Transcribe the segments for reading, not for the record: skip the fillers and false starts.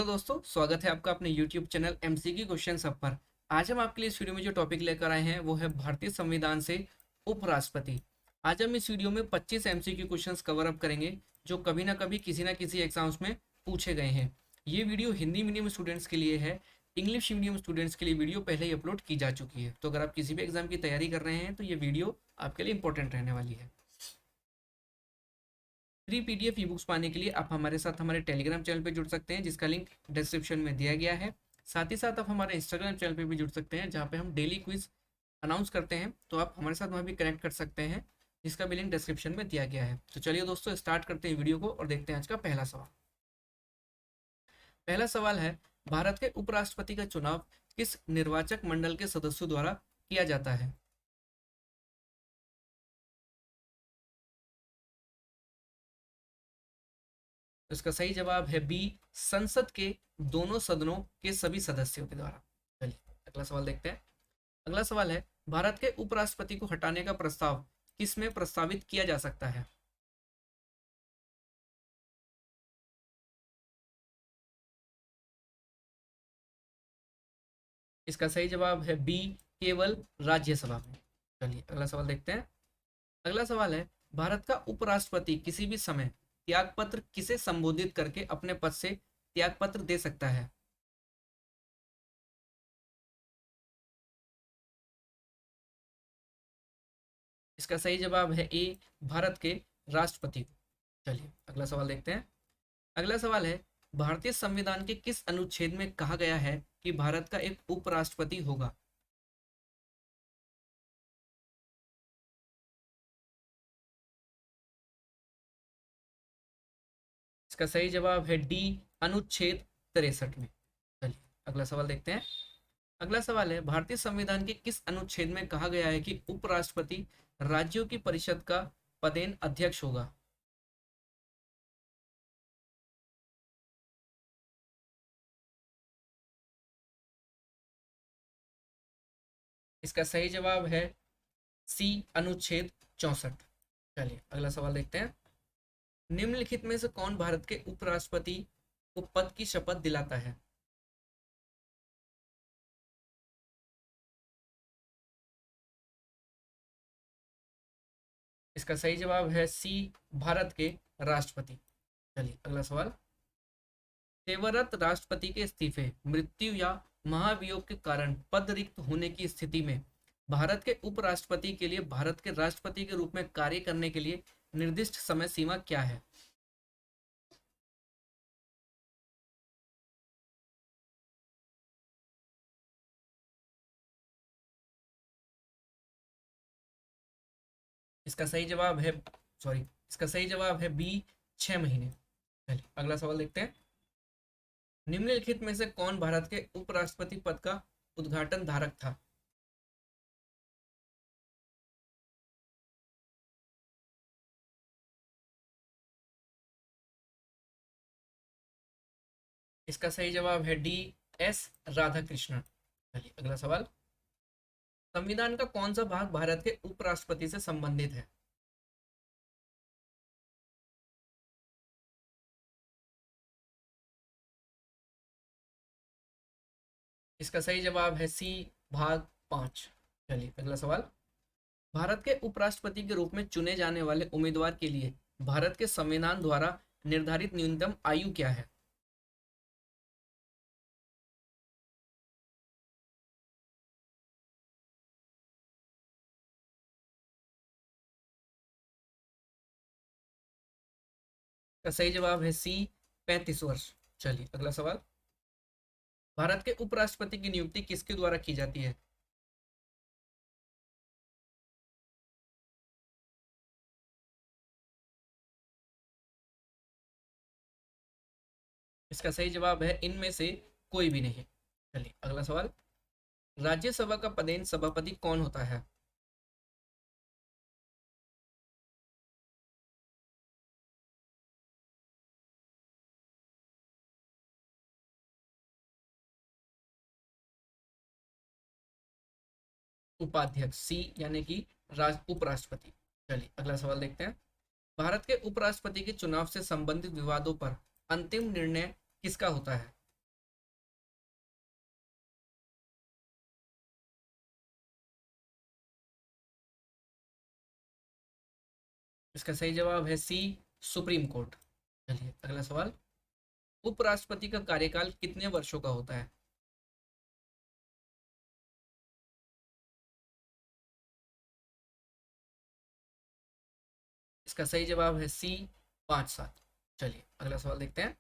Hello दोस्तों, स्वागत है आपका अपने YouTube चैनल एमसीक्यू क्वेश्चन सब पर। आज हम आपके लिए इस वीडियो में जो टॉपिक लेकर आए हैं वो है भारतीय संविधान से उपराष्ट्रपति। आज हम इस वीडियो में 25 एमसीक्यू क्वेश्चंस कवर अप करेंगे जो कभी ना कभी किसी ना किसी एग्जाम्स में पूछे गए हैं। ये वीडियो हिंदी मीडियम स्टूडेंट्स के लिए है। इंग्लिश मीडियम स्टूडेंट्स के लिए वीडियो पहले ही अपलोड की जा चुकी है, तो अगर आप किसी भी एग्जाम की तैयारी कर रहे हैं तो ये वीडियो आपके लिए इंपॉर्टेंट रहने वाली है। फ्री पीडीएफ ई बुक्स पाने के लिए आप हमारे साथ हमारे टेलीग्राम चैनल पर जुड़ सकते हैं, जिसका लिंक डिस्क्रिप्शन में दिया गया है। साथ ही साथ आप हमारे इंस्टाग्राम चैनल पर भी जुड़ सकते हैं, जहाँ पे हम डेली क्विज अनाउंस करते हैं, तो आप हमारे साथ वहाँ भी कनेक्ट कर सकते हैं, जिसका भी लिंक डिस्क्रिप्शन में दिया गया है। तो चलिए दोस्तों, स्टार्ट करते हैं वीडियो को और देखते हैं आज का पहला सवाल। पहला सवाल है, भारत के उपराष्ट्रपति का चुनाव किस निर्वाचक मंडल के सदस्यों द्वारा किया जाता है? तो इसका सही जवाब है बी, संसद के दोनों सदनों के सभी सदस्यों के द्वारा। चलिए अगला सवाल देखते हैं। अगला सवाल है, भारत के उपराष्ट्रपति को हटाने का प्रस्ताव किसमें प्रस्तावित किया जा सकता है? इसका सही जवाब है बी, केवल राज्यसभा में। चलिए अगला सवाल देखते हैं। अगला सवाल है, भारत का उपराष्ट्रपति किसी भी समय त्यागपत्र किसे संबोधित करके अपने पद से त्यागपत्र दे सकता है? इसका सही जवाब है ए, भारत के राष्ट्रपति को। चलिए अगला सवाल देखते हैं। अगला सवाल है, भारतीय संविधान के किस अनुच्छेद में कहा गया है कि भारत का एक उपराष्ट्रपति होगा? इसका सही जवाब है डी, अनुच्छेद 63 में। चलिए अगला सवाल देखते हैं। अगला सवाल है, भारतीय संविधान के किस अनुच्छेद में कहा गया है कि उपराष्ट्रपति राज्यों की परिषद का पदेन अध्यक्ष होगा? इसका सही जवाब है सी, अनुच्छेद 64। चलिए अगला सवाल देखते हैं। निम्नलिखित में से कौन भारत के उपराष्ट्रपति को पद की शपथ दिलाता है? इसका सही जवाब है सी, भारत के राष्ट्रपति। चलिए अगला सवाल। सेवारत राष्ट्रपति के इस्तीफे, मृत्यु या महाभियोग के कारण पद रिक्त होने की स्थिति में भारत के उपराष्ट्रपति के लिए भारत के राष्ट्रपति के रूप में कार्य करने के लिए निर्दिष्ट समय सीमा क्या है? इसका सही जवाब है, सॉरी, इसका सही जवाब है बी, 6 महीने। चलिए अगला सवाल देखते हैं। निम्नलिखित में से कौन भारत के उपराष्ट्रपति पद का उद्घाटन धारक था? इसका सही जवाब है डी, एस राधाकृष्णन। चलिए अगला सवाल। संविधान का कौन सा भाग भारत के उपराष्ट्रपति से संबंधित है? इसका सही जवाब है सी, भाग 5। चलिए अगला सवाल। भारत के उपराष्ट्रपति के रूप में चुने जाने वाले उम्मीदवार के लिए भारत के संविधान द्वारा निर्धारित न्यूनतम आयु क्या है? इसका सही जवाब है सी, 35 वर्ष। चलिए अगला सवाल। भारत के उपराष्ट्रपति की नियुक्ति किसके द्वारा की जाती है? इसका सही जवाब है इनमें से कोई भी नहीं। चलिए अगला सवाल। राज्यसभा का पदेन सभापति कौन होता है? उपाध्यक्ष, सी, यानी कि उपराष्ट्रपति। चलिए अगला सवाल देखते हैं। भारत के उपराष्ट्रपति के चुनाव से संबंधित विवादों पर अंतिम निर्णय किसका होता है? इसका सही जवाब है सी, सुप्रीम कोर्ट। चलिए अगला सवाल, उपराष्ट्रपति का कार्यकाल कितने वर्षों का होता है? इसका सही जवाब है सी, 5 साल। चलिए अगला सवाल देखते हैं,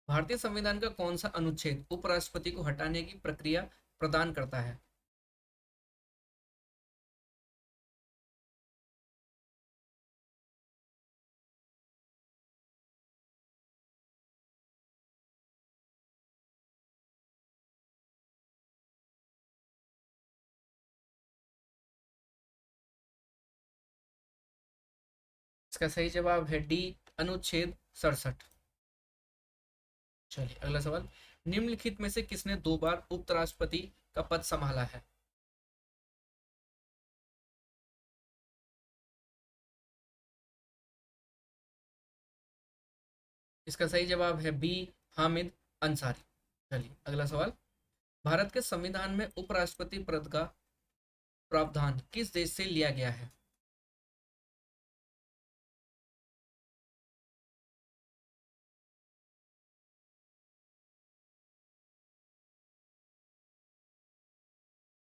भारतीय संविधान का कौन सा अनुच्छेद उपराष्ट्रपति को हटाने की प्रक्रिया प्रदान करता है? इसका सही जवाब है डी, अनुच्छेद 67। चलिए अगला सवाल, निम्नलिखित में से किसने 2 बार उपराष्ट्रपति का पद संभाला है? इसका सही जवाब है बी, हामिद अंसारी। चलिए अगला सवाल, भारत के संविधान में उपराष्ट्रपति पद का प्रावधान किस देश से लिया गया है?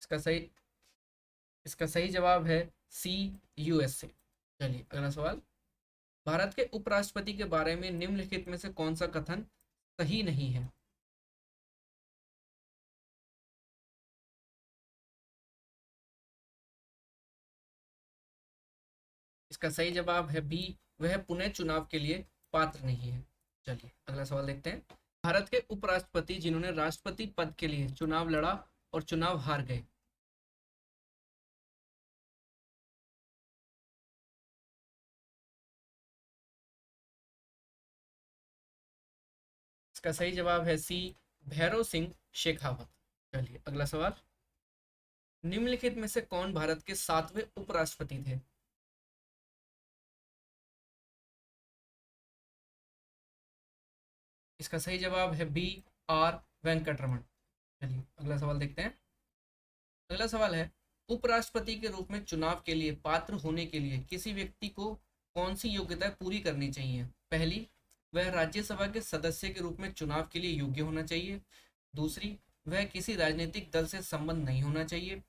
इसका सही इसका सही जवाब है सी, यूएसए। चलिए अगला सवाल, भारत के उपराष्ट्रपति के बारे में निम्नलिखित में से कौन सा कथन सही नहीं है? इसका सही जवाब है बी, वह पुनः चुनाव के लिए पात्र नहीं है। चलिए अगला सवाल देखते हैं, भारत के उपराष्ट्रपति जिन्होंने राष्ट्रपति पद के लिए चुनाव लड़ा और चुनाव हार गए। इसका सही जवाब है सी, भैरव सिंह शेखावत। चलिए अगला सवाल, निम्नलिखित में से कौन भारत के 7वें उपराष्ट्रपति थे? इसका सही जवाब है बी, आर वेंकटरमन। चलिए अगला सवाल देखते हैं, अगला सवाल है, उपराष्ट्रपति के रूप में चुनाव के लिए पात्र होने के लिए किसी व्यक्ति को कौन सी योग्यताएं पूरी करनी चाहिए? पहली, वह राज्यसभा के सदस्य के रूप में चुनाव के लिए योग्य होना चाहिए। दूसरी, वह किसी राजनीतिक दल से संबंध नहीं होना चाहिए।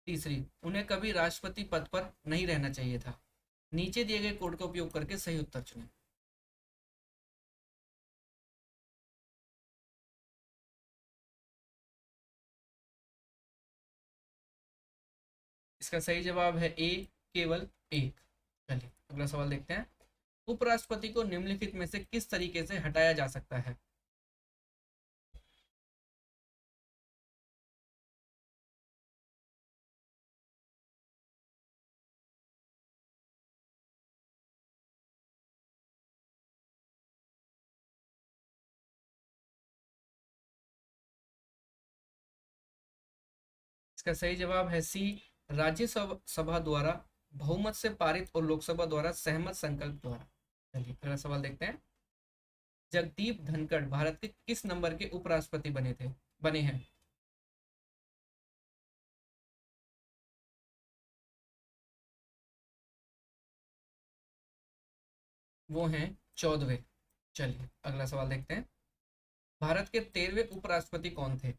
तीसरी, उन्हें कभी राष्ट्रपति पद पर नहीं रहना चाहिए था। नीचे दिए गए कोड का उपयोग करके सही उत्तर चुनें। इसका सही जवाब है ए, केवल एक। चलिए अगला सवाल देखते हैं, उपराष्ट्रपति को निम्नलिखित में से किस तरीके से हटाया जा सकता है? इसका सही जवाब है सी, राज्यसभा सभा द्वारा बहुमत से पारित और लोकसभा द्वारा सहमत संकल्प द्वारा। चलिए अगला सवाल देखते हैं, जगदीप धनखड़ भारत के किस नंबर के उपराष्ट्रपति बने हैं? वो हैं 14वें। चलिए अगला सवाल देखते हैं, भारत के 13वें उपराष्ट्रपति कौन थे?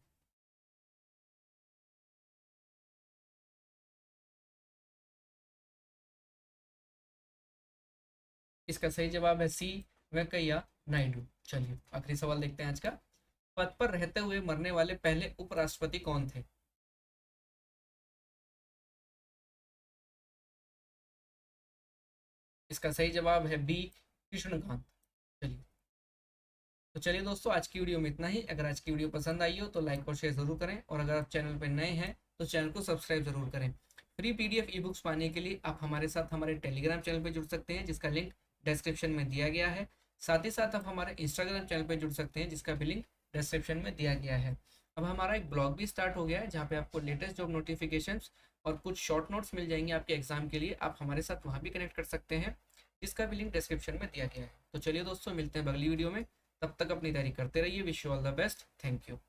इसका सही जवाब है सी, वेंकैया नायडू। चलिए आखिरी सवाल देखते हैं आज का, पद पर रहते हुए मरने वाले पहले उपराष्ट्रपति कौन थे? इसका सही जवाब है बी, कृष्णकांत। चलिए, तो चलिए दोस्तों, आज की वीडियो में इतना ही। अगर आज की वीडियो पसंद आई हो तो लाइक और शेयर जरूर करें, और अगर आप चैनल पर नए हैं तो चैनल को सब्सक्राइब जरूर करें। फ्री पीडीएफ ई बुक्स पाने के लिए आप हमारे साथ हमारे टेलीग्राम चैनल पर जुड़ सकते हैं, जिसका लिंक डिस्क्रिप्शन में दिया गया है। साथ ही साथ आप हमारे इंस्टाग्राम चैनल पर जुड़ सकते हैं, जिसका भी लिंक डिस्क्रिप्शन में दिया गया है। अब हमारा एक ब्लॉग भी स्टार्ट हो गया है, जहाँ पे आपको लेटेस्ट जॉब नोटिफिकेशंस और कुछ शॉर्ट नोट्स मिल जाएंगे आपके एग्जाम के लिए। आप हमारे साथ वहाँ भी कनेक्ट कर सकते हैं, जिसका भी लिंक डिस्क्रिप्शन में दिया गया है। तो चलिए दोस्तों, मिलते हैं अगली वीडियो में। तब तक अपनी तैयारी करते रहिए। Wish you all the best. Thank you.